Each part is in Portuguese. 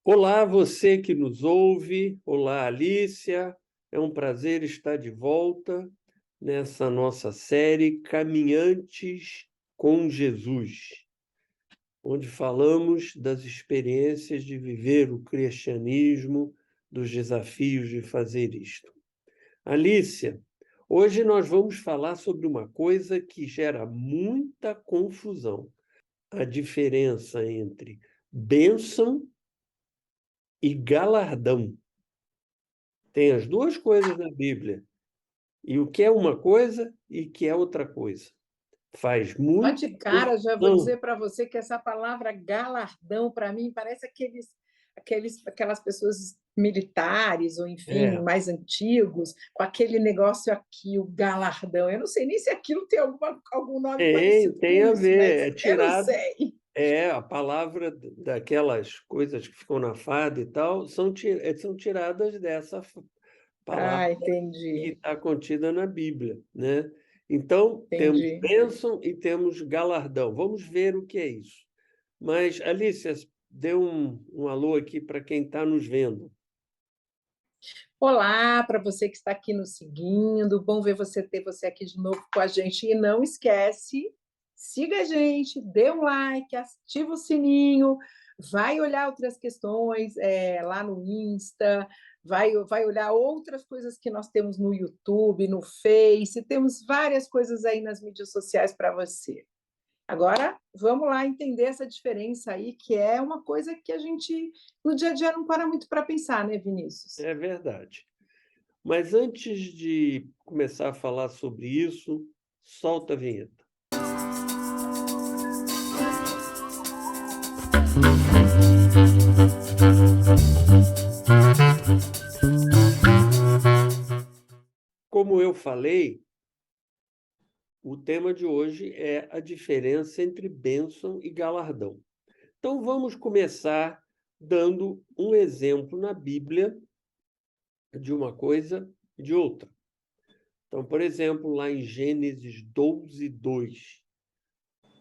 Olá, você que nos ouve. Olá, Alícia. É um prazer estar de volta nessa nossa série Caminhantes com Jesus, onde falamos das experiências de viver o cristianismo, dos desafios de fazer isto. Alícia, hoje nós vamos falar sobre uma coisa que gera muita confusão: a diferença entre bênção e galardão. Tem as duas coisas na Bíblia. E o que é uma coisa e o que é outra coisa. Faz Só muita de cara, já vou confusão. dizer para você que essa palavra galardão, para mim, parece aquelas pessoas militares, ou enfim, É, mais antigos, com aquele negócio aqui, o galardão. Eu não sei nem se aquilo tem algum nome parecido tem com a isso, ver. É mas eu não tirado. sei. É, a palavra daquelas coisas que ficam na fada e tal, são tiradas dessa palavra Ah, que entendi, está contida na Bíblia, né? Então, temos entendi. bênção e temos galardão. Vamos ver o que é isso. Mas, Alicia, dê um alô aqui para quem está nos vendo. Olá, para você que está aqui nos seguindo, bom ver ter você aqui de novo com a gente. E não esquece, siga a gente, dê um like, ativa o sininho, vai olhar outras questões lá no Insta, vai olhar outras coisas que nós temos no YouTube, no Face, temos várias coisas aí nas mídias sociais para você. Agora, vamos lá entender essa diferença aí, que é uma coisa que a gente, no dia a dia, não para muito para pensar, né, Vinícius? É verdade. Mas antes de começar a falar sobre isso, solta a vinheta. Como eu falei, o tema de hoje é a diferença entre bênção e galardão. Então vamos começar dando um exemplo na Bíblia de uma coisa e de outra. Então, por exemplo, lá em Gênesis 12:2,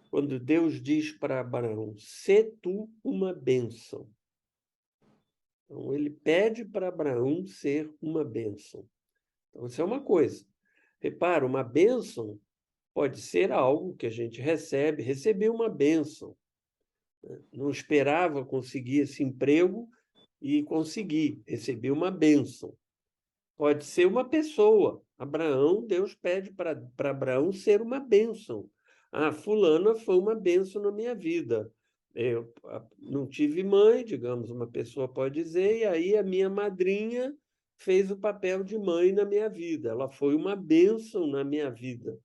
quando Deus diz para Abraão: "Sê tu uma bênção". Então, ele pede para Abraão ser uma bênção. Então, isso é uma coisa. Repara, uma bênção pode ser algo que a gente recebeu uma bênção. Não esperava conseguir esse emprego e consegui, recebi uma bênção. Pode ser uma pessoa. Abraão, Deus pede para Abraão ser uma bênção. Ah, fulana foi uma bênção na minha vida. Eu não tive mãe, digamos, uma pessoa pode dizer, e aí a minha madrinha fez o papel de mãe na minha vida. Ela foi uma bênção na minha vida.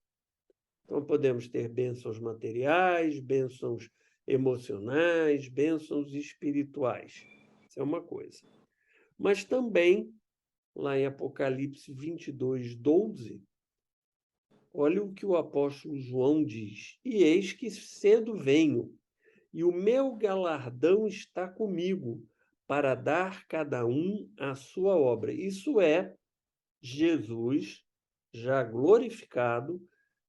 Então, podemos ter bênçãos materiais, bênçãos emocionais, bênçãos espirituais. Isso é uma coisa. Mas também, lá em Apocalipse 22:12, olha o que o apóstolo João diz: "E eis que cedo venho, e o meu galardão está comigo, para dar cada um a sua obra". Isso é Jesus já glorificado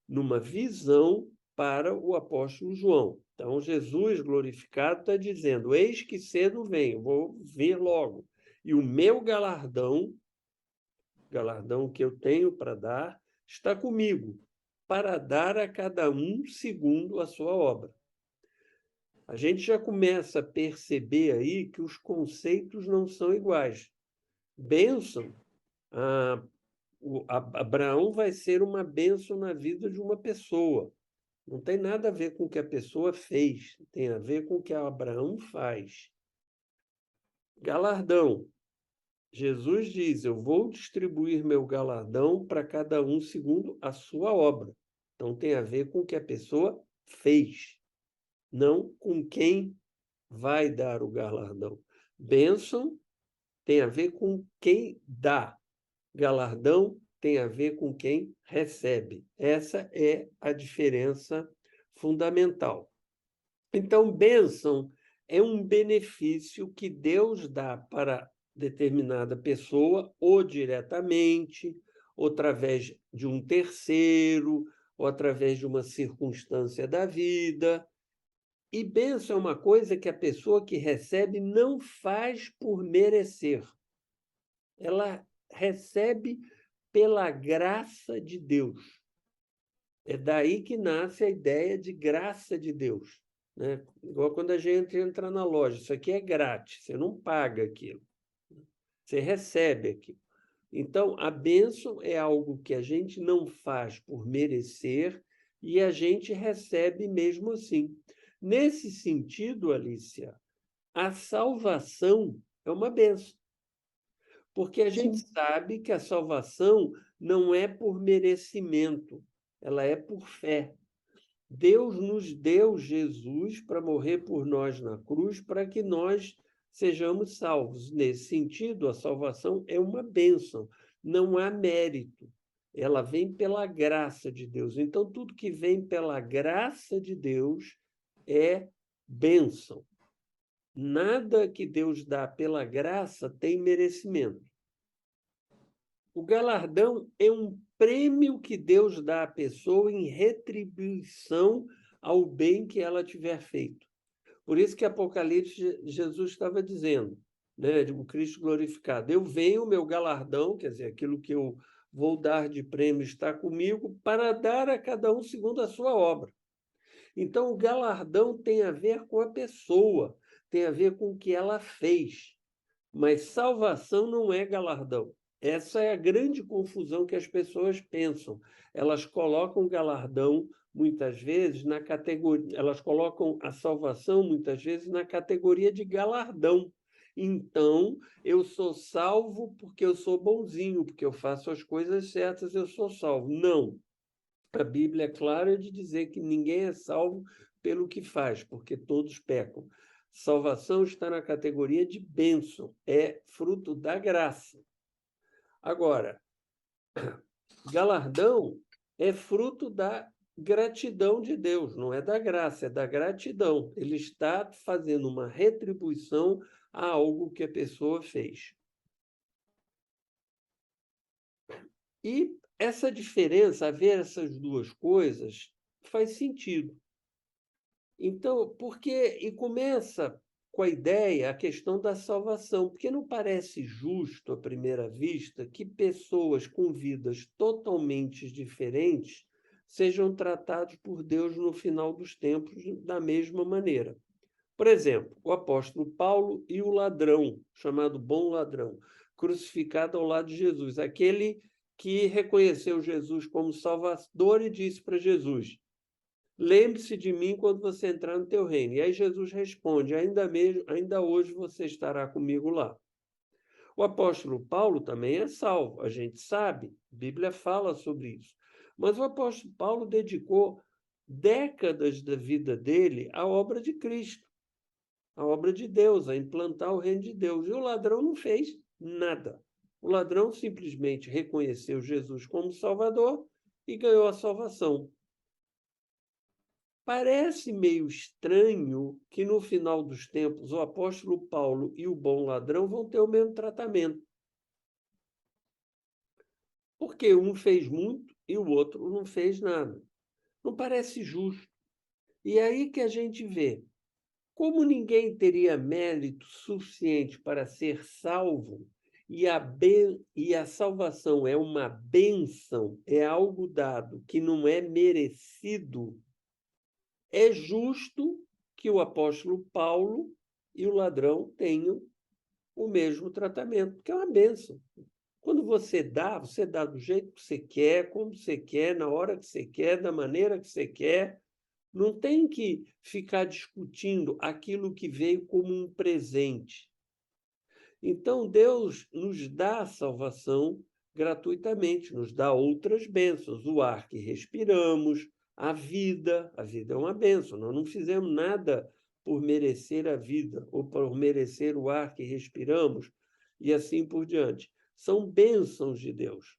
numa visão para o apóstolo João. Então, Jesus glorificado está dizendo: "Eis que cedo venho, vou vir logo, e o meu galardão que eu tenho para dar, está comigo, para dar a cada um segundo a sua obra". A gente já começa a perceber aí que os conceitos não são iguais. Bênção, ah, Abraão vai ser uma bênção na vida de uma pessoa. Não tem nada a ver com o que a pessoa fez, tem a ver com o que Abraão faz. Galardão. Jesus diz: "Eu vou distribuir meu galardão para cada um segundo a sua obra". Então tem a ver com o que a pessoa fez, não com quem vai dar o galardão. Bênção tem a ver com quem dá. Galardão tem a ver com quem recebe. Essa é a diferença fundamental. Então, bênção é um benefício que Deus dá para determinada pessoa, ou diretamente, ou através de um terceiro, ou através de uma circunstância da vida. E bênção é uma coisa que a pessoa que recebe não faz por merecer. Ela recebe pela graça de Deus. É daí que nasce a ideia de graça de Deus, né? Igual quando a gente entra na loja, isso aqui é grátis, você não paga aquilo, você recebe aquilo. Então, a bênção é algo que a gente não faz por merecer e a gente recebe mesmo assim. Nesse sentido, Alicia, a salvação é uma bênção, porque a gente Sim. sabe que a salvação não é por merecimento, ela é por fé. Deus nos deu Jesus para morrer por nós na cruz, para que nós sejamos salvos. Nesse sentido, a salvação é uma bênção, não há mérito. Ela vem pela graça de Deus. Então, tudo que vem pela graça de Deus é bênção. Nada que Deus dá pela graça tem merecimento. O galardão é um prêmio que Deus dá à pessoa em retribuição ao bem que ela tiver feito. Por isso que Apocalipse Jesus estava dizendo, né, o Cristo glorificado, eu venho, o meu galardão, quer dizer, aquilo que eu vou dar de prêmio está comigo, para dar a cada um segundo a sua obra. Então, o galardão tem a ver com a pessoa, tem a ver com o que ela fez. Mas salvação não é galardão. Essa é a grande confusão que as pessoas pensam. Elas colocam galardão, muitas vezes, na categoria. Elas colocam a salvação, muitas vezes, na categoria de galardão. Então, eu sou salvo porque eu sou bonzinho, porque eu faço as coisas certas, eu sou salvo. Não. A Bíblia é clara de dizer que ninguém é salvo pelo que faz, porque todos pecam. Salvação está na categoria de bênção, é fruto da graça. Agora, galardão é fruto da gratidão de Deus, não é da graça, é da gratidão. Ele está fazendo uma retribuição a algo que a pessoa fez. E essa diferença, ver essas duas coisas, faz sentido. Então, e começa com a ideia, a questão da salvação, porque não parece justo, à primeira vista, que pessoas com vidas totalmente diferentes sejam tratados por Deus no final dos tempos da mesma maneira. Por exemplo, o apóstolo Paulo e o ladrão, chamado bom ladrão, crucificado ao lado de Jesus, aquele que reconheceu Jesus como Salvador e disse para Jesus: lembre-se de mim quando você entrar no teu reino. E aí Jesus responde: ainda hoje você estará comigo lá. O apóstolo Paulo também é salvo, a gente sabe, a Bíblia fala sobre isso. Mas o apóstolo Paulo dedicou décadas da vida dele à obra de Cristo, à obra de Deus, a implantar o reino de Deus. E o ladrão não fez nada. O ladrão simplesmente reconheceu Jesus como Salvador e ganhou a salvação. Parece meio estranho que, no final dos tempos, o apóstolo Paulo e o bom ladrão vão ter o mesmo tratamento. Porque um fez muito e o outro não fez nada. Não parece justo. E aí que a gente vê, como ninguém teria mérito suficiente para ser salvo, e a salvação é uma bênção, é algo dado que não é merecido, é justo que o apóstolo Paulo e o ladrão tenham o mesmo tratamento, que é uma bênção. Quando você dá do jeito que você quer, como você quer, na hora que você quer, da maneira que você quer. Não tem que ficar discutindo aquilo que veio como um presente. Então, Deus nos dá a salvação gratuitamente, nos dá outras bênçãos, o ar que respiramos, a vida é uma bênção. Nós não fizemos nada por merecer a vida ou por merecer o ar que respiramos e assim por diante. São bênçãos de Deus.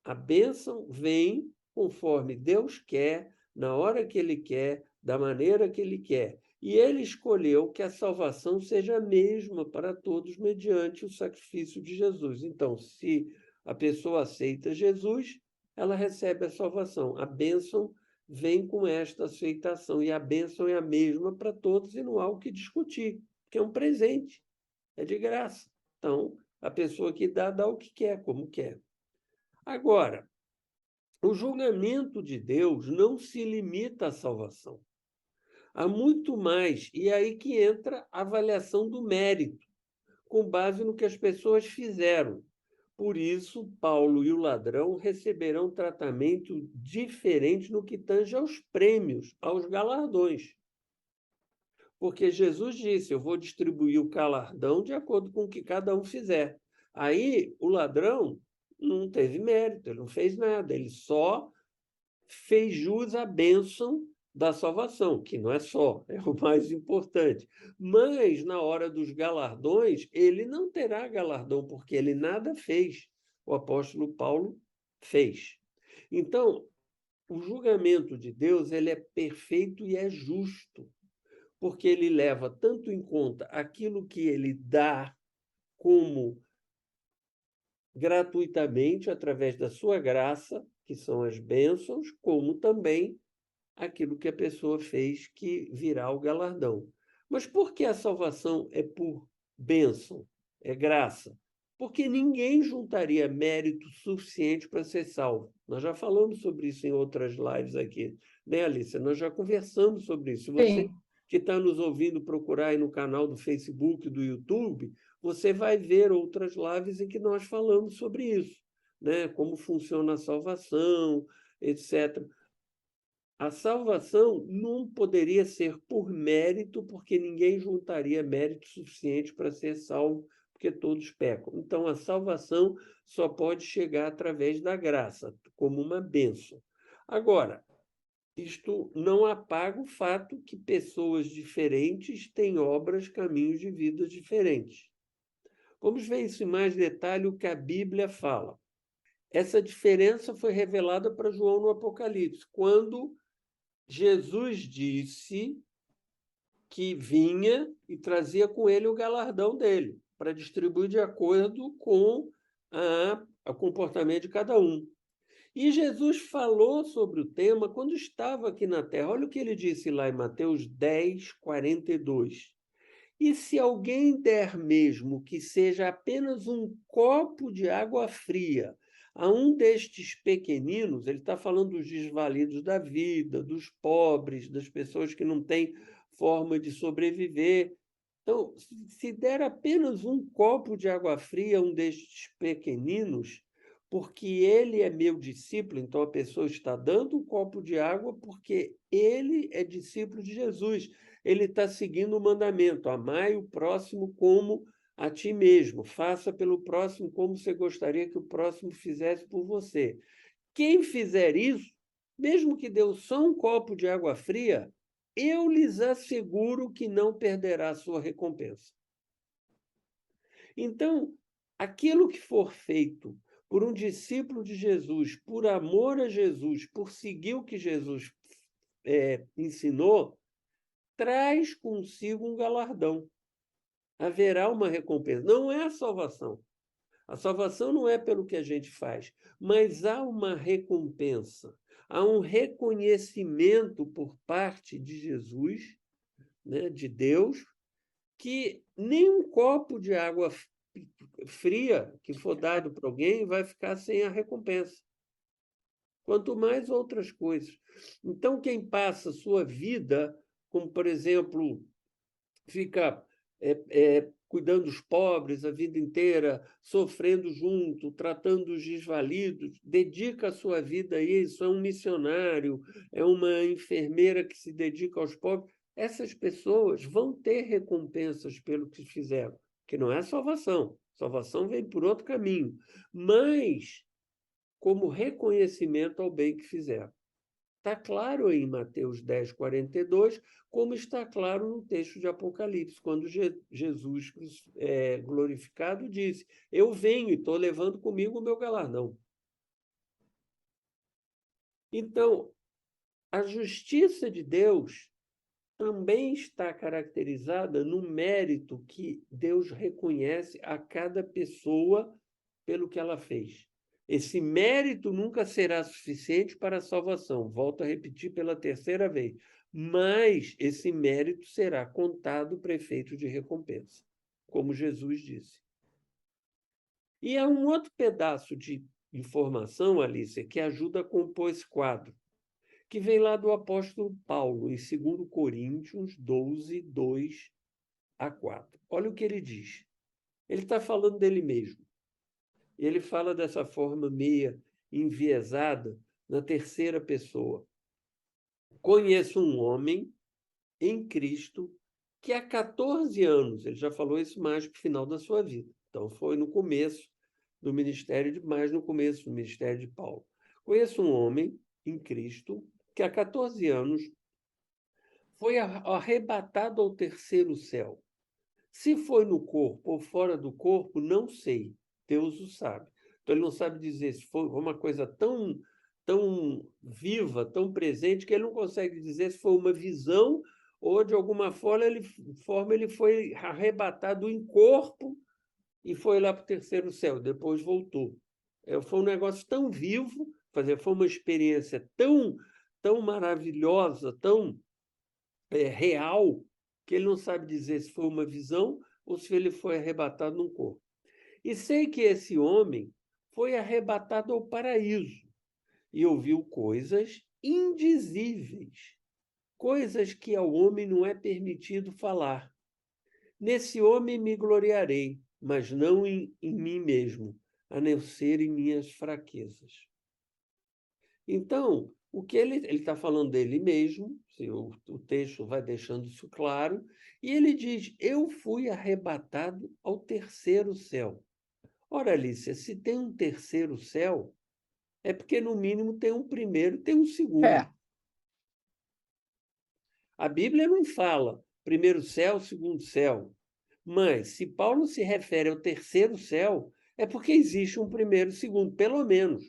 A bênção vem conforme Deus quer, na hora que Ele quer, da maneira que Ele quer. E Ele escolheu que a salvação seja a mesma para todos mediante o sacrifício de Jesus. Então, se a pessoa aceita Jesus, ela recebe a salvação. A bênção vem com esta aceitação. E a bênção é a mesma para todos e não há o que discutir, porque é um presente, é de graça. Então, a pessoa que dá o que quer, como quer. Agora, o julgamento de Deus não se limita à salvação. Há muito mais, e é aí que entra a avaliação do mérito, com base no que as pessoas fizeram. Por isso, Paulo e o ladrão receberão tratamento diferente no que tange aos prêmios, aos galardões. Porque Jesus disse: eu vou distribuir o galardão de acordo com o que cada um fizer. Aí, o ladrão não teve mérito, ele não fez nada, ele só fez jus à bênção da salvação, que não é só, é o mais importante. Mas, na hora dos galardões, ele não terá galardão, porque ele nada fez. O apóstolo Paulo fez. Então, o julgamento de Deus ele é perfeito e é justo, porque ele leva tanto em conta aquilo que ele dá como gratuitamente, através da sua graça, que são as bênçãos, como também aquilo que a pessoa fez que virá o galardão. Mas por que a salvação é por bênção, é graça? Porque ninguém juntaria mérito suficiente para ser salvo. Nós já falamos sobre isso em outras lives aqui, né, Alicia? Nós já conversamos sobre isso. Se você Sim. que está nos ouvindo procurar aí no canal do Facebook, do YouTube, você vai ver outras lives em que nós falamos sobre isso, né? Como funciona a salvação, etc. A salvação não poderia ser por mérito, porque ninguém juntaria mérito suficiente para ser salvo, porque todos pecam. Então, a salvação só pode chegar através da graça, como uma bênção. Agora, isto não apaga o fato que pessoas diferentes têm obras, caminhos de vida diferentes. Vamos ver isso em mais detalhe, o que a Bíblia fala. Essa diferença foi revelada para João no Apocalipse, quando Jesus disse que vinha e trazia com ele o galardão dele, para distribuir de acordo com o comportamento de cada um. E Jesus falou sobre o tema quando estava aqui na Terra. Olha o que ele disse lá em Mateus 10, 42. E se alguém der mesmo que seja apenas um copo de água fria a um destes pequeninos, ele está falando dos desvalidos da vida, dos pobres, das pessoas que não têm forma de sobreviver. Então, se der apenas um copo de água fria a um destes pequeninos, porque ele é meu discípulo, então a pessoa está dando um copo de água porque ele é discípulo de Jesus. Ele está seguindo o mandamento: amai o próximo como a ti mesmo, faça pelo próximo como você gostaria que o próximo fizesse por você. Quem fizer isso, mesmo que dê só um copo de água fria, eu lhes asseguro que não perderá a sua recompensa. Então, aquilo que for feito por um discípulo de Jesus, por amor a Jesus, por seguir o que Jesus ensinou, traz consigo um galardão. Haverá uma recompensa. Não é a salvação. A salvação não é pelo que a gente faz, mas há uma recompensa. Há um reconhecimento por parte de Jesus, né, de Deus, que nem um copo de água fria que for dado para alguém vai ficar sem a recompensa. Quanto mais outras coisas. Então, quem passa sua vida, como, por exemplo, fica cuidando dos pobres a vida inteira, sofrendo junto, tratando os desvalidos, dedica a sua vida a isso, é um missionário, é uma enfermeira que se dedica aos pobres. Essas pessoas vão ter recompensas pelo que fizeram, que não é salvação. Salvação vem por outro caminho, mas como reconhecimento ao bem que fizeram. Está claro em Mateus 10, 42, como está claro no texto de Apocalipse, quando Jesus glorificado disse: eu venho e estou levando comigo o meu galardão. Então, a justiça de Deus também está caracterizada no mérito que Deus reconhece a cada pessoa pelo que ela fez. Esse mérito nunca será suficiente para a salvação. Volto a repetir pela terceira vez. Mas esse mérito será contado para efeito de recompensa, como Jesus disse. E há um outro pedaço de informação, Alicia, que ajuda a compor esse quadro, que vem lá do apóstolo Paulo, em 2 Coríntios 12, 2 a 4. Olha o que ele diz. Ele está falando dele mesmo. Ele fala dessa forma meia enviesada na terceira pessoa. Conheço um homem em Cristo que há 14 anos, ele já falou isso mais para o final da sua vida, então foi no começo do ministério, mais no começo do ministério de Paulo. Conheço um homem em Cristo que há 14 anos foi arrebatado ao terceiro céu. Se foi no corpo ou fora do corpo, não sei. Deus o sabe. Então, ele não sabe dizer se foi uma coisa tão viva, tão presente, que ele não consegue dizer se foi uma visão ou, de alguma forma, ele foi arrebatado em corpo e foi lá para o terceiro céu, depois voltou. Foi um negócio tão vivo, foi uma experiência tão maravilhosa, tão real, que ele não sabe dizer se foi uma visão ou se ele foi arrebatado num corpo. E sei que esse homem foi arrebatado ao paraíso e ouviu coisas indizíveis, coisas que ao homem não é permitido falar. Nesse homem me gloriarei, mas não em mim mesmo, a não ser em minhas fraquezas. Então, o que ele está falando dele mesmo, o texto vai deixando isso claro, e ele diz: eu fui arrebatado ao terceiro céu. Ora, Alicia, se tem um terceiro céu, é porque, no mínimo, tem um primeiro e tem um segundo. A Bíblia não fala primeiro céu, segundo céu. Mas, se Paulo se refere ao terceiro céu, é porque existe um primeiro e segundo, pelo menos.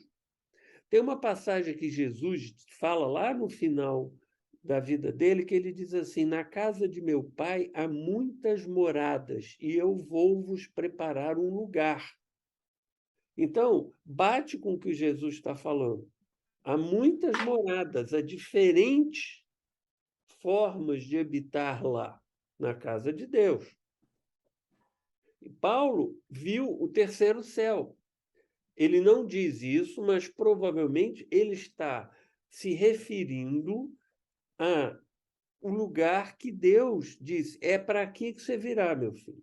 Tem uma passagem que Jesus fala lá no final da vida dele, que ele diz assim: na casa de meu pai há muitas moradas, e eu vou vos preparar um lugar. Então, bate com o que Jesus está falando. Há muitas moradas, há diferentes formas de habitar lá, na casa de Deus. E Paulo viu o terceiro céu. Ele não diz isso, mas provavelmente ele está se referindo a um lugar que Deus disse: é para aqui que você virá, meu filho.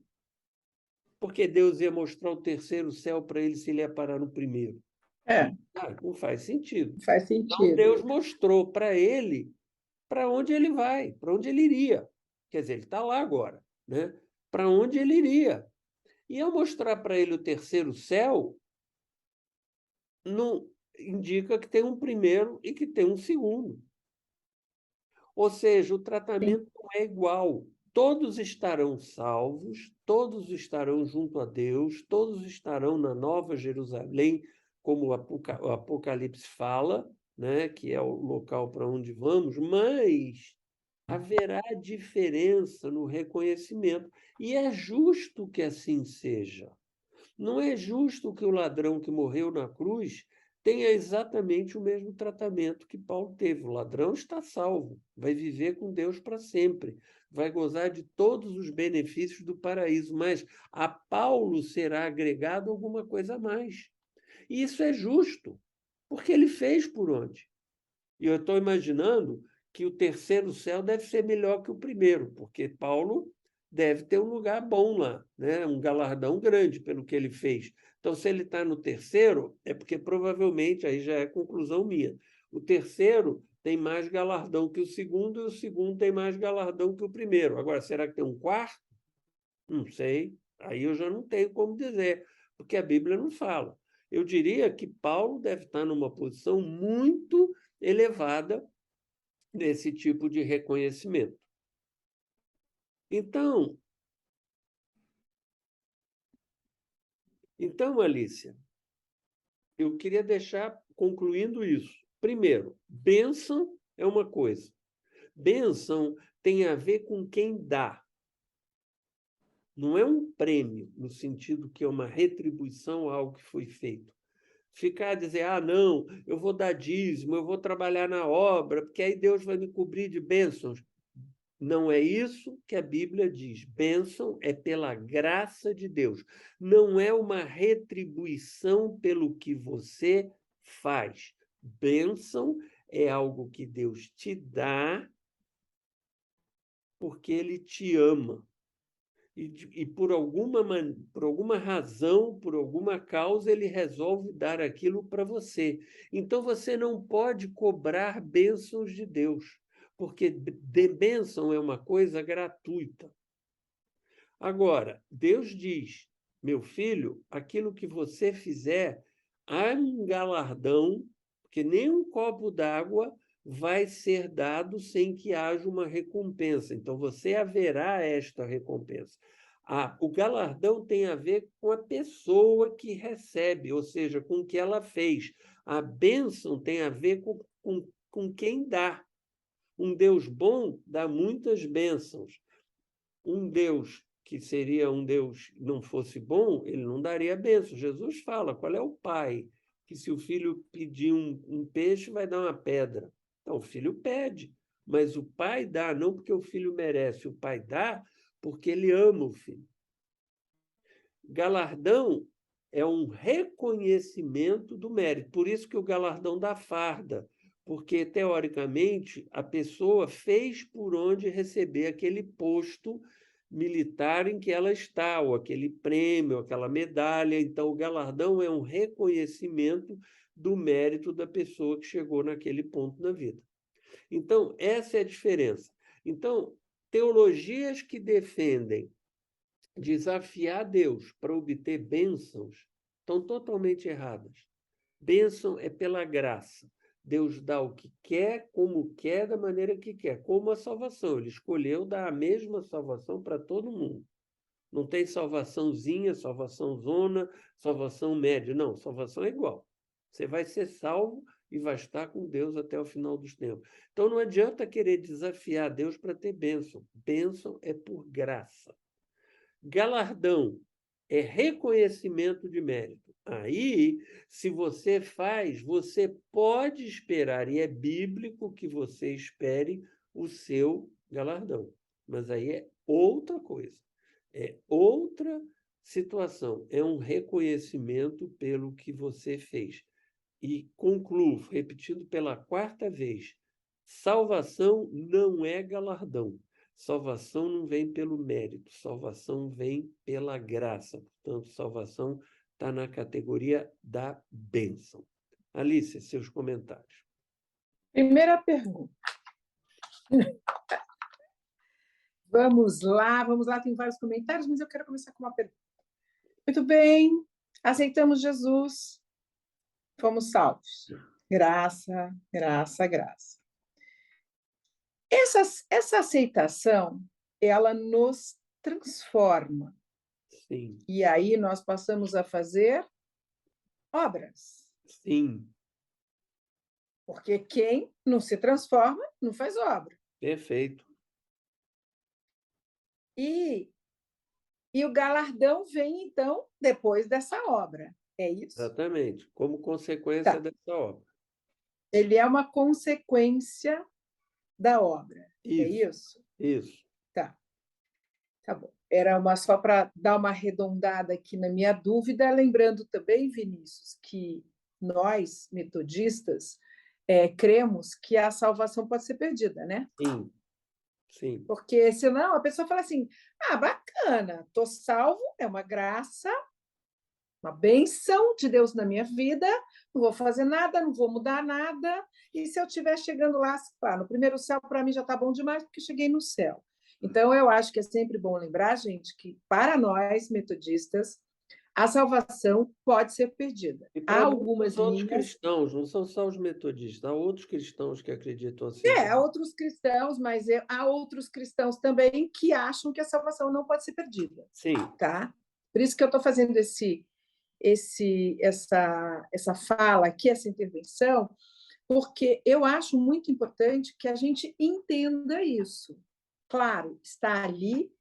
Porque Deus ia mostrar o terceiro céu para ele se ele ia parar no primeiro. Não faz sentido. Faz Então, sentido. Deus mostrou para ele para onde ele vai, para onde ele iria. Quer dizer, ele está lá agora, né? Para onde ele iria. E ao mostrar para ele o terceiro céu, não indica que tem um primeiro e que tem um segundo. Ou seja, o tratamento não é igual. Todos estarão salvos, todos estarão junto a Deus, todos estarão na Nova Jerusalém, como o Apocalipse fala, né, que é o local para onde vamos, mas haverá diferença no reconhecimento. E é justo que assim seja. Não é justo que o ladrão que morreu na cruz tenha exatamente o mesmo tratamento que Paulo teve. O ladrão está salvo, vai viver com Deus para sempre, vai gozar de todos os benefícios do paraíso, mas a Paulo será agregado alguma coisa a mais. E isso é justo, porque ele fez por onde? E eu estou imaginando que o terceiro céu deve ser melhor que o primeiro, porque Paulo deve ter um lugar bom lá, né? Um galardão grande pelo que ele fez. Então, se ele está no terceiro, é porque provavelmente, aí já é conclusão minha, o terceiro tem mais galardão que o segundo, e o segundo tem mais galardão que o primeiro. Agora, será que tem um quarto? Não sei. Aí eu já não tenho como dizer, porque a Bíblia não fala. Eu diria que Paulo deve estar numa posição muito elevada nesse tipo de reconhecimento. Então, Alicia, eu queria deixar concluindo isso. Primeiro, bênção é uma coisa. Bênção tem a ver com quem dá. Não é um prêmio, no sentido que é uma retribuição a algo que foi feito. ficar a dizer, não, eu vou dar dízimo, eu vou trabalhar na obra, porque aí Deus vai me cobrir de bênçãos. Não é isso que a Bíblia diz. Bênção é pela graça de Deus. Não é uma retribuição pelo que você faz. Bênção é algo que Deus te dá porque Ele te ama. E por alguma razão, por alguma causa, Ele resolve dar aquilo para você. Então, você não pode cobrar bênçãos de Deus, porque de bênção é uma coisa gratuita. Agora, Deus diz, meu filho, aquilo que você fizer, há um galardão, porque nem um copo d'água vai ser dado sem que haja uma recompensa. Então, você haverá esta recompensa. O galardão tem a ver com a pessoa que recebe, ou seja, com o que ela fez. A bênção tem a ver com quem dá. Um Deus bom dá muitas bênçãos. Um Deus que seria um Deus não fosse bom, ele não daria bênção. Jesus fala, qual é o pai que se o filho pedir um peixe, vai dar uma pedra? Então, o filho pede, mas o pai dá, não porque o filho merece, o pai dá porque ele ama o filho. Galardão é um reconhecimento do mérito, por isso que o galardão dá farda, porque, teoricamente, a pessoa fez por onde receber aquele posto militar em que ela está, ou aquele prêmio, aquela medalha. Então, o galardão é um reconhecimento do mérito da pessoa que chegou naquele ponto na vida. Então, essa é a diferença. Então, teologias que defendem desafiar Deus para obter bênçãos estão totalmente erradas. Bênção é pela graça. Deus dá o que quer, como quer, da maneira que quer, como a salvação. Ele escolheu dar a mesma salvação para todo mundo. Não tem salvaçãozinha, salvação zona, salvação média. Não, salvação é igual. Você vai ser salvo e vai estar com Deus até o final dos tempos. Então não adianta querer desafiar Deus para ter bênção. Bênção é por graça. Galardão é reconhecimento de mérito. Aí, se você faz, você pode esperar, e é bíblico que você espere o seu galardão. Mas aí é outra coisa, é outra situação, é um reconhecimento pelo que você fez. E concluo, repetindo pela quarta vez, salvação não é galardão. Salvação não vem pelo mérito, salvação vem pela graça. Portanto, salvação está na categoria da bênção. Alice, seus comentários. Primeira pergunta. Vamos lá, tem vários comentários, mas eu quero começar com uma pergunta. Muito bem, aceitamos Jesus, fomos salvos. Graça, graça, graça. Essa aceitação, ela nos transforma. Sim. E aí nós passamos a fazer obras. Sim. Porque quem não se transforma, não faz obra. Perfeito. E o galardão vem, então, depois dessa obra. É isso? Exatamente. Como consequência Tá. dessa obra. Ele é uma consequência da obra. É isso? Isso. Tá. Tá bom. Era só para dar uma arredondada aqui na minha dúvida, lembrando também, Vinícius, que nós, metodistas, cremos que a salvação pode ser perdida, né? Sim. Sim. Porque senão a pessoa fala assim: bacana, estou salvo, é uma graça, uma bênção de Deus na minha vida, não vou fazer nada, não vou mudar nada, e se eu estiver chegando lá, no primeiro céu, para mim já está bom demais, porque cheguei no céu. Então, eu acho que é sempre bom lembrar, gente, que para nós, metodistas, a salvação pode ser perdida. Há algumas outros cristãos, não são só os metodistas, há outros cristãos que acreditam assim. Há outros cristãos, mas há outros cristãos também que acham que a salvação não pode ser perdida. Sim. Tá? Por isso que eu estou fazendo essa fala aqui, essa intervenção, porque eu acho muito importante que a gente entenda isso. Claro, está ali,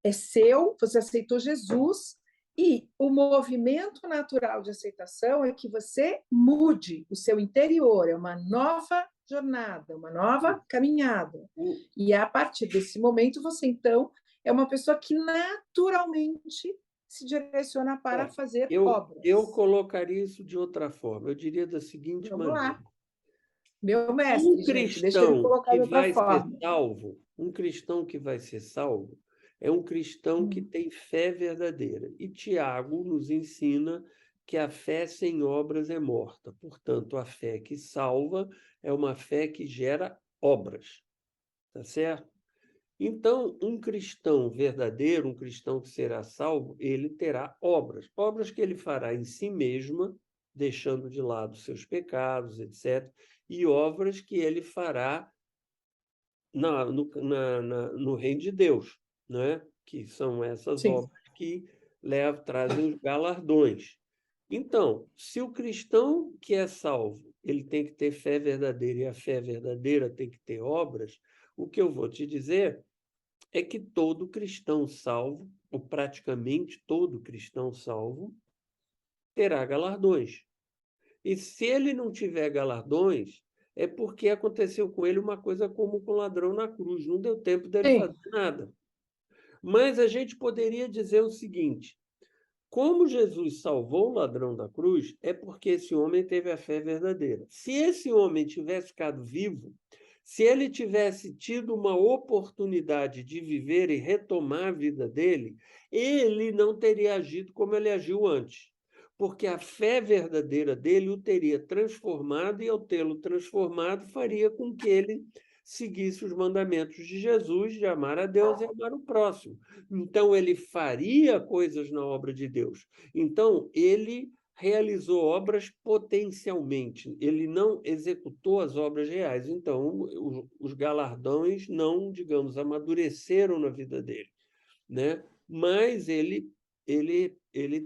é seu, você aceitou Jesus, E o movimento natural de aceitação é que você mude o seu interior, é uma nova jornada, uma nova caminhada. O- E a partir desse momento, você, então, é uma pessoa que naturalmente se direciona para é, fazer eu obras. colocaria isso de outra forma. Eu diria da seguinte Vamos maneira: lá. Meu um mestre, gente, deixa ele cristão colocar que de outra vai ser forma. salvo, um cristão que vai ser salvo, é um cristão que tem fé verdadeira. E Tiago nos ensina que a fé sem obras é morta. Portanto, a fé que salva é uma fé que gera obras, tá certo? Então, um cristão verdadeiro, um cristão que será salvo, ele terá obras. Obras que ele fará em si mesma, deixando de lado seus pecados, etc. E obras que ele fará no reino de Deus, né? Que são essas Sim, obras que trazem os galardões. Então, se o cristão que é salvo, ele tem que ter fé verdadeira, e a fé verdadeira tem que ter obras, o que eu vou te dizer é que todo cristão salvo, ou praticamente todo cristão salvo, terá galardões. E se ele não tiver galardões, é porque aconteceu com ele uma coisa como com o ladrão na cruz, não deu tempo dele sim, fazer nada. Mas a gente poderia dizer o seguinte: como Jesus salvou o ladrão da cruz, é porque esse homem teve a fé verdadeira. Se esse homem tivesse ficado vivo, se ele tivesse tido uma oportunidade de viver e retomar a vida dele, ele não teria agido como ele agiu antes. Porque a fé verdadeira dele o teria transformado, e ao tê-lo transformado, faria com que ele seguisse os mandamentos de Jesus, de amar a Deus e amar o próximo. Então, ele faria coisas na obra de Deus. Então, ele realizou obras potencialmente, ele não executou as obras reais. Então, os galardões não, digamos, amadureceram na vida dele, né? Mas ele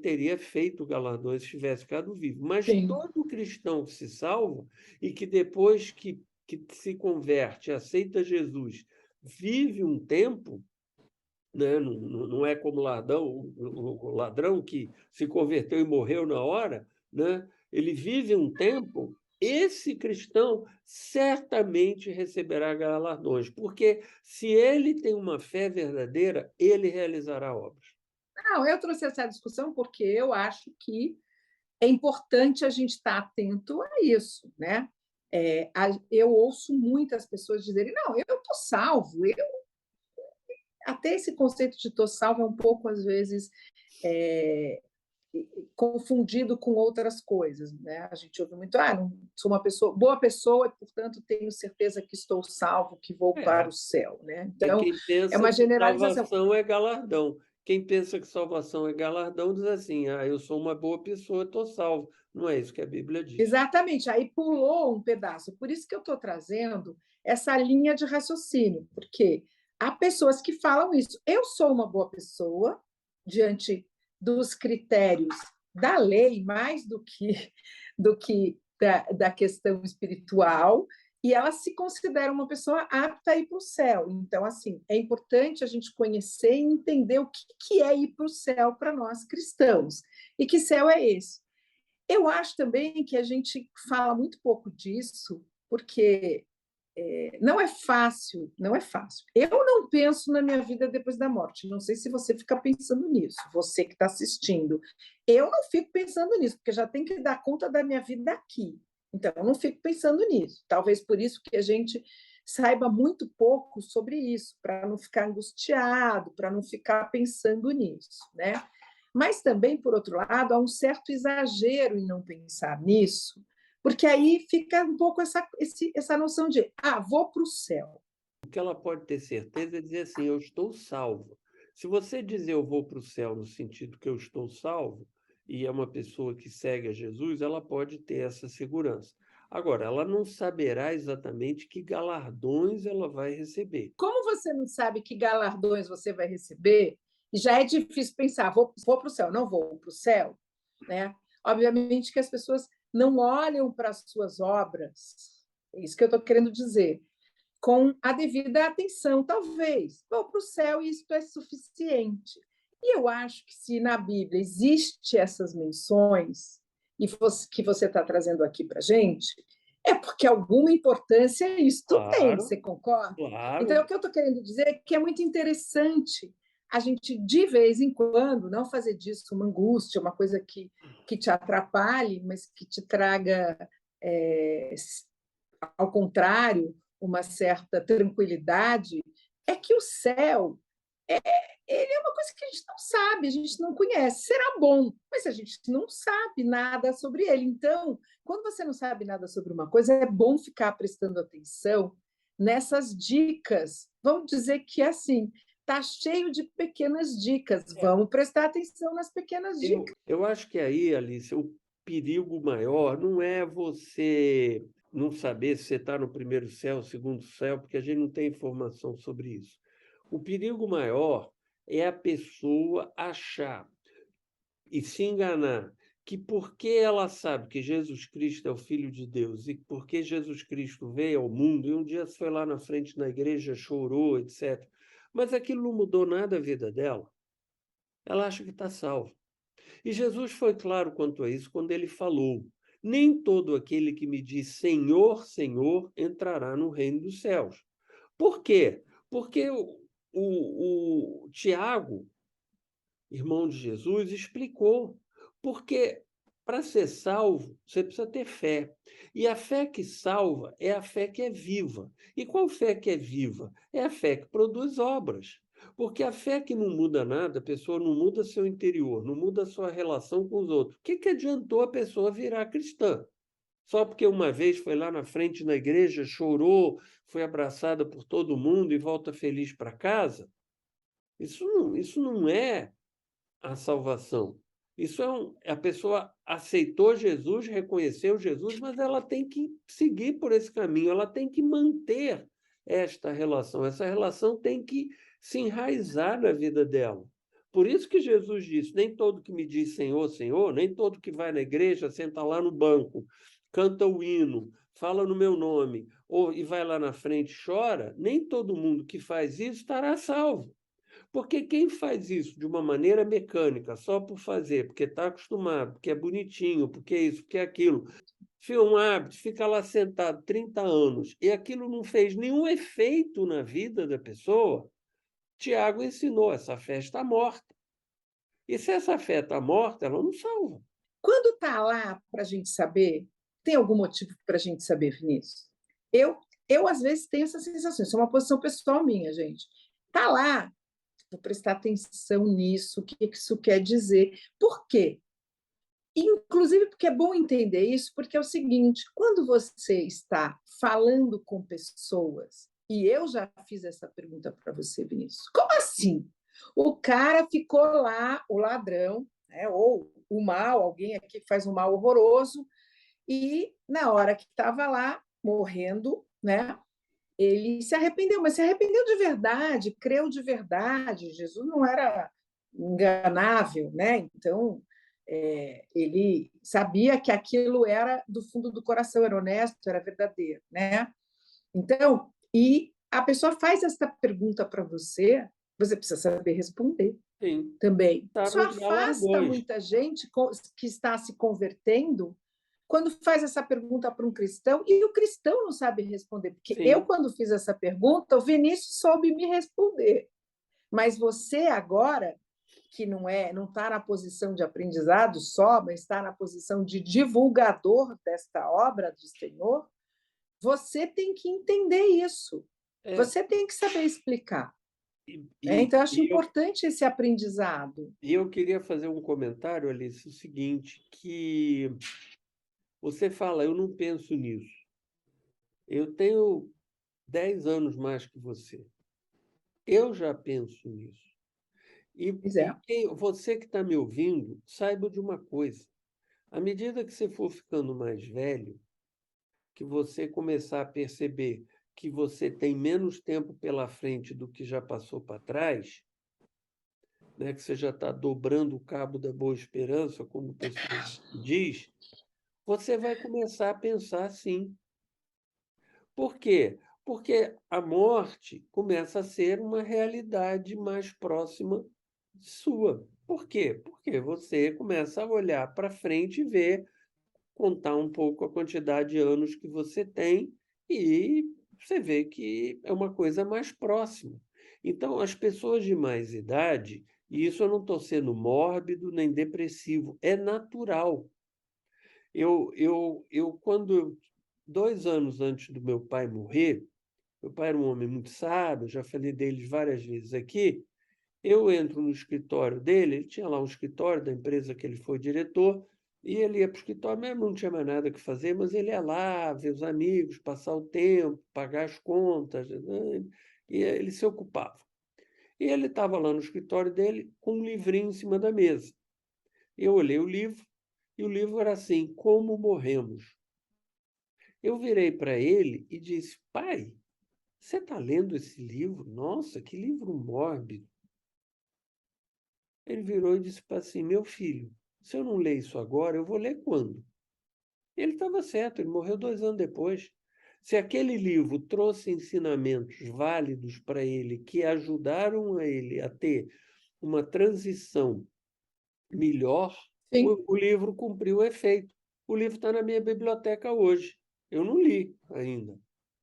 teria feito galardões se tivesse ficado vivo. Mas sim, todo cristão que se salva e que depois que se converte, aceita Jesus, vive um tempo, né? Não é como o ladrão que se converteu e morreu na hora, né? Ele vive um tempo, esse cristão certamente receberá galardões, porque se ele tem uma fé verdadeira, ele realizará obras. não, eu trouxe essa discussão porque eu acho que é importante a gente estar atento a isso, né? Eu ouço muitas pessoas dizerem: não, eu estou salvo. Até esse conceito de estou salvo é um pouco, às vezes, é, confundido com outras coisas, né? A gente ouve muito: não, sou uma pessoa, boa pessoa, e, portanto, tenho certeza que estou salvo, que vou para É, o céu, né? é Então, quem é pensa uma que generalização. salvação é galardão. Quem pensa que salvação é galardão diz assim: eu sou uma boa pessoa, estou salvo. Não é isso que a Bíblia diz. Exatamente, aí pulou um pedaço. Por isso que eu estou trazendo essa linha de raciocínio, porque há pessoas que falam isso. Eu sou uma boa pessoa diante dos critérios da lei, mais do que da questão espiritual, e ela se considera uma pessoa apta a ir para o céu. Então, assim, é importante a gente conhecer e entender o que é ir para o céu para nós cristãos. E que céu é esse? Eu acho também que a gente fala muito pouco disso, porque não é fácil, não é fácil. Eu não penso na minha vida depois da morte. Não sei se você fica pensando nisso, você que está assistindo. Eu não fico pensando nisso, porque já tenho que dar conta da minha vida aqui. Então, eu não fico pensando nisso. Talvez por isso que a gente saiba muito pouco sobre isso, para não ficar angustiado, para não ficar pensando nisso, né? Mas também, por outro lado, há um certo exagero em não pensar nisso, porque aí fica um pouco essa noção de, vou para o céu. O que ela pode ter certeza é dizer assim: eu estou salvo. Se você dizer eu vou para o céu no sentido que eu estou salvo, e é uma pessoa que segue a Jesus, ela pode ter essa segurança. Agora, ela não saberá exatamente que galardões ela vai receber. Como você não sabe que galardões você vai receber, já é difícil pensar, vou para o céu, não vou para o céu, né? Obviamente que as pessoas não olham para as suas obras, é isso que eu estou querendo dizer, com a devida atenção, talvez. Vou para o céu e isso é suficiente. E eu acho que se na Bíblia existe essas menções, e que você está trazendo aqui para a gente, é porque alguma importância isso tem, Claro, você concorda? Então, claro. o que eu estou querendo dizer é que é muito interessante a gente, de vez em quando, não fazer disso uma angústia, uma coisa que te atrapalhe, mas que te traga, é, ao contrário, uma certa tranquilidade, é que o céu ele é uma coisa que a gente não sabe, a gente não conhece. Será bom, mas a gente não sabe nada sobre ele. Então, quando você não sabe nada sobre uma coisa, é bom ficar prestando atenção nessas dicas. Vamos dizer que é assim, está cheio de pequenas dicas. Vamos prestar atenção nas pequenas dicas. Eu acho que aí, Alice, o perigo maior não é você não saber se você está no primeiro céu, segundo céu, porque a gente não tem informação sobre isso. O perigo maior é a pessoa achar e se enganar que porque ela sabe que Jesus Cristo é o Filho de Deus e porque Jesus Cristo veio ao mundo e um dia foi lá na frente na igreja, chorou, etc. Mas aquilo não mudou nada a vida dela. Ela acha que está salva. E Jesus foi claro quanto a isso quando ele falou: nem todo aquele que me diz Senhor, Senhor entrará no reino dos céus. Por quê? Porque o Tiago, irmão de Jesus, explicou. Porque para ser salvo, você precisa ter fé. E a fé que salva é a fé que é viva. E qual fé que é viva? É a fé que produz obras. Porque a fé que não muda nada, a pessoa não muda seu interior, não muda sua relação com os outros. O que, que adiantou a pessoa virar cristã? Só porque uma vez foi lá na frente na igreja, chorou, foi abraçada por todo mundo e volta feliz para casa? Isso não é a salvação. Isso a pessoa aceitou Jesus, reconheceu Jesus, mas ela tem que seguir por esse caminho, ela tem que manter esta relação. Essa relação tem que se enraizar na vida dela. Por isso que Jesus disse: nem todo que me diz Senhor, Senhor, nem todo que vai na igreja, senta lá no banco, canta o hino, fala no meu nome, e vai lá na frente e chora, nem todo mundo que faz isso estará salvo. Porque quem faz isso de uma maneira mecânica, só por fazer, porque está acostumado, porque é bonitinho, porque é isso, porque é aquilo, fica um hábito, fica lá sentado 30 anos e aquilo não fez nenhum efeito na vida da pessoa, Tiago ensinou, essa fé está morta. E se essa fé está morta, ela não salva. Quando está lá para a gente saber, tem algum motivo para a gente saber, Vinícius? Eu, às vezes, tenho essa sensação, isso é uma posição pessoal minha, gente. Está lá, vou prestar atenção nisso, o que isso quer dizer. Por quê? Inclusive, porque é bom entender isso, porque é o seguinte: quando você está falando com pessoas, e eu já fiz essa pergunta para você, Vinícius, como assim? O cara ficou lá, o ladrão, né, ou o mal, alguém aqui que faz um mal horroroso, e na hora que estava lá, morrendo, né, ele se arrependeu, mas se arrependeu de verdade, creu de verdade. Jesus não era enganável, né? Então, ele sabia que aquilo era do fundo do coração, era honesto, era verdadeiro, né? Então, e a pessoa faz essa pergunta para você, você precisa saber responder Sim, também. está Isso nos afasta galardões. muita gente que está se convertendo quando faz essa pergunta para um cristão e o cristão não sabe responder. Porque eu, Sim, quando fiz essa pergunta, o Vinícius soube me responder. Mas você agora, que não está na posição de aprendizado só, mas está na posição de divulgador desta obra do Senhor, você tem que entender isso. é. Você tem que saber explicar. E, Né? e, Então, eu acho e eu, importante esse aprendizado. e eu queria fazer um comentário, Alice, o seguinte, que você fala, eu não penso nisso. Eu tenho 10 anos mais que você. Eu já penso nisso. E, Pois é. e você que está me ouvindo, saiba de uma coisa. À medida que você for ficando mais velho, que você começar a perceber que você tem menos tempo pela frente do que já passou para trás, né, que você já está dobrando o cabo da Boa Esperança, como o pessoal diz, você vai começar a pensar assim. Por quê? Porque a morte começa a ser uma realidade mais próxima sua. Por quê? Porque você começa a olhar para frente e ver, contar um pouco a quantidade de anos que você tem e você vê que é uma coisa mais próxima. Então, as pessoas de mais idade, e isso eu não estou sendo mórbido nem depressivo, é natural. Quando, 2 anos antes do meu pai morrer, meu pai era um homem muito sábio, já falei deles várias vezes aqui. Eu entro no escritório dele, ele tinha lá um escritório da empresa que ele foi diretor, e ele ia para o escritório mesmo, não tinha mais nada que fazer, mas ele ia lá ver os amigos, passar o tempo, pagar as contas, né? E ele se ocupava. E ele estava lá no escritório dele com um livrinho em cima da mesa. Eu olhei o livro, e o livro era assim: Como Morremos. Eu virei para ele e disse: Pai, você está lendo esse livro? Nossa, que livro mórbido. Ele virou e disse para assim: Meu filho, se eu não ler isso agora, eu vou ler quando? Ele estava certo, ele morreu 2 anos depois. Se aquele livro trouxe ensinamentos válidos para ele, que ajudaram a ele a ter uma transição melhor, Sim. o livro cumpriu o efeito. O livro está na minha biblioteca hoje. Eu não li ainda,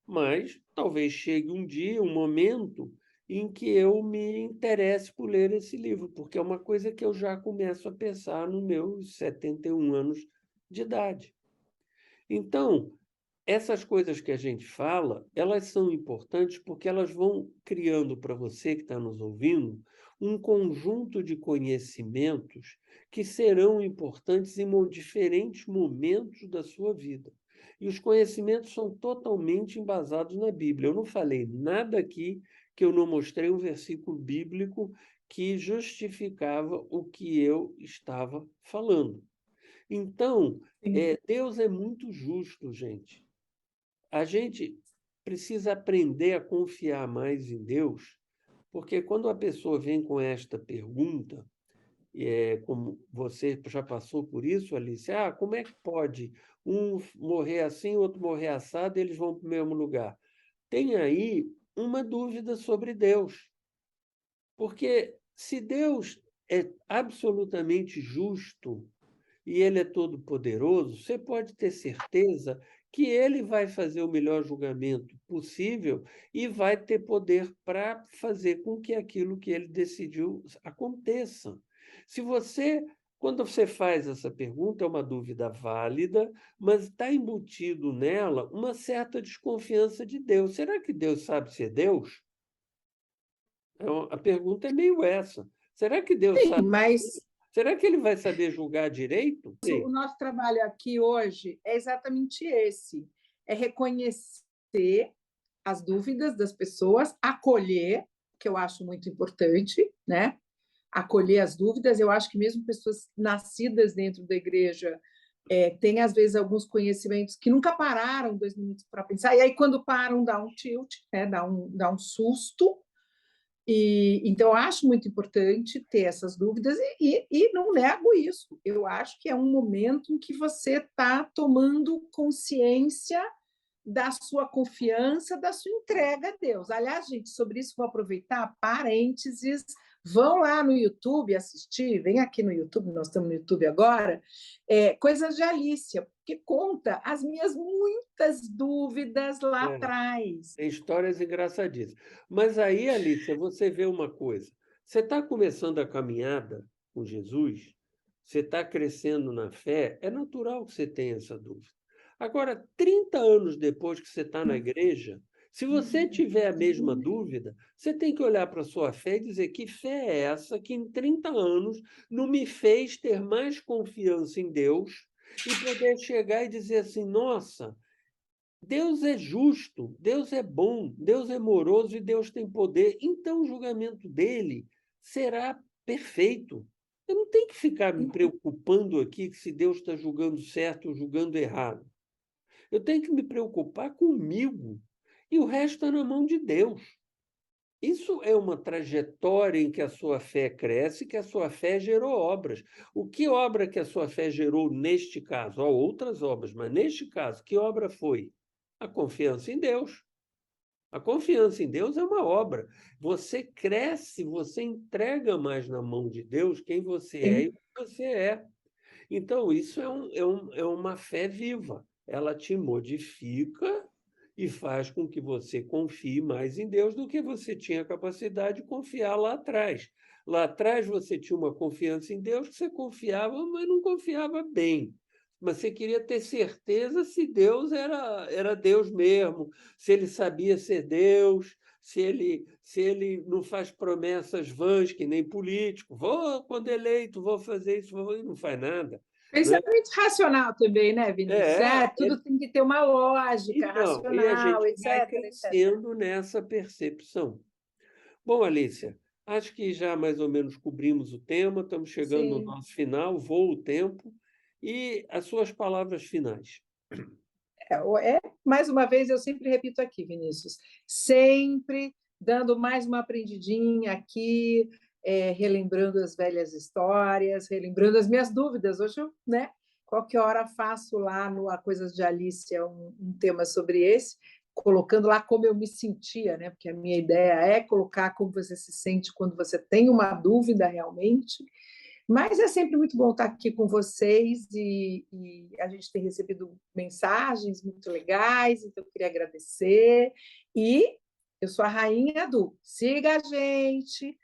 mas talvez chegue um dia, um momento, em que eu me interesse por ler esse livro, porque é uma coisa que eu já começo a pensar nos meus 71 anos de idade. Então, essas coisas que a gente fala, elas são importantes porque elas vão criando para você que está nos ouvindo um conjunto de conhecimentos que serão importantes em diferentes momentos da sua vida. E os conhecimentos são totalmente embasados na Bíblia. Eu não falei nada aqui que eu não mostrei um versículo bíblico que justificava o que eu estava falando. Então, Sim. Deus é muito justo, gente. A gente precisa aprender a confiar mais em Deus, porque quando a pessoa vem com esta pergunta, como você já passou por isso, Alice, como é que pode um morrer assim, outro morrer assado, e eles vão para o mesmo lugar? Tem aí uma dúvida sobre Deus, porque se Deus é absolutamente justo, e ele é todo-poderoso, você pode ter certeza que ele vai fazer o melhor julgamento possível e vai ter poder para fazer com que aquilo que ele decidiu aconteça. Se você, quando você faz essa pergunta, é uma dúvida válida, mas está embutido nela uma certa desconfiança de Deus. Será que Deus sabe ser Deus? A pergunta é meio essa. Será que Deus Sim, sabe? mas Será que ele vai saber julgar direito? o nosso trabalho aqui hoje é exatamente esse: é reconhecer as dúvidas das pessoas, acolher, que eu acho muito importante, né? Acolher as dúvidas. Eu acho que mesmo pessoas nascidas dentro da igreja têm, às vezes, alguns conhecimentos que nunca pararam 2 minutos para pensar, e aí, quando param, dá um tilt, né? Dá um susto. E, então, eu acho muito importante ter essas dúvidas e não nego isso. Eu acho que é um momento em que você está tomando consciência da sua confiança, da sua entrega a Deus. Aliás, gente, sobre isso vou aproveitar, parênteses, vão lá no YouTube assistir, vem aqui no YouTube, nós estamos no YouTube agora, Coisas de Alicia, que conta as minhas muitas dúvidas lá É. atrás. Tem histórias engraçadíssimas. Mas aí, Alicia, você vê uma coisa. Você está começando a caminhada com Jesus, você está crescendo na fé, é natural que você tenha essa dúvida. Agora, 30 anos depois que você está na igreja, se você tiver a mesma dúvida, você tem que olhar para a sua fé e dizer: que fé é essa que em 30 anos não me fez ter mais confiança em Deus e poder chegar e dizer assim: nossa. Deus é justo, Deus é bom, Deus é amoroso e Deus tem poder. Então o julgamento dele será perfeito. Eu não tenho que ficar me preocupando aqui se Deus está julgando certo ou julgando errado. Eu tenho que me preocupar comigo. E o resto está na mão de Deus. Isso é uma trajetória em que a sua fé cresce, que a sua fé gerou obras. O que obra que a sua fé gerou neste caso? Há outras obras, mas neste caso, que obra foi? A confiança em Deus. A confiança em Deus é uma obra. Você cresce, você entrega mais na mão de Deus quem você é e o Sim. que você é. Então, isso é uma fé viva. Ela te modifica e faz com que você confie mais em Deus do que você tinha capacidade de confiar lá atrás. Lá atrás você tinha uma confiança em Deus que você confiava, mas não confiava bem. Mas você queria ter certeza se Deus era Deus mesmo, se ele sabia ser Deus, se ele não faz promessas vãs, que nem político. Vou, quando eleito, vou fazer isso, vou, e não faz nada. Não é? Pensamento racional também, né, Vinícius? É, É, tudo tem que ter uma lógica então, e a racional, gente etc, vai etc. crescendo nessa percepção. Bom, Alicia, acho que já mais ou menos cobrimos o tema, estamos chegando no Sim. nosso final, voa o tempo, e as suas palavras finais. Mais uma vez, eu sempre repito aqui, Vinícius, sempre dando mais uma aprendidinha aqui, relembrando as velhas histórias, relembrando as minhas dúvidas. Hoje eu, né, qualquer hora faço lá no A Coisas de Alicia um tema sobre esse, colocando lá como eu me sentia, né? Porque a minha ideia é colocar como você se sente quando você tem uma dúvida realmente. Mas é sempre muito bom estar aqui com vocês e a gente tem recebido mensagens muito legais, então eu queria agradecer. E eu sou a rainha do siga a gente,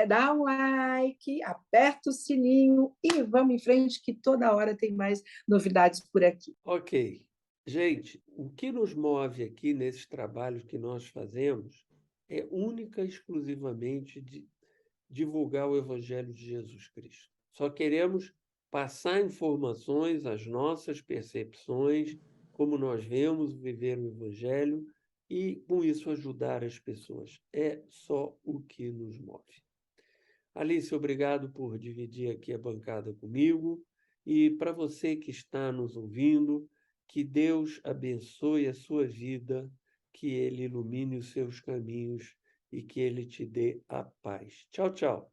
dá um like, aperta o sininho e vamos em frente, que toda hora tem mais novidades por aqui. Ok. Gente, o que nos move aqui nesses trabalhos que nós fazemos é única e exclusivamente de divulgar o Evangelho de Jesus Cristo. Só queremos passar informações, as nossas percepções, como nós vemos viver o Evangelho e, com isso, ajudar as pessoas. É só o que nos move. Alice, obrigado por dividir aqui a bancada comigo. E para você que está nos ouvindo, que Deus abençoe a sua vida, que Ele ilumine os seus caminhos e que Ele te dê a paz. Tchau, tchau.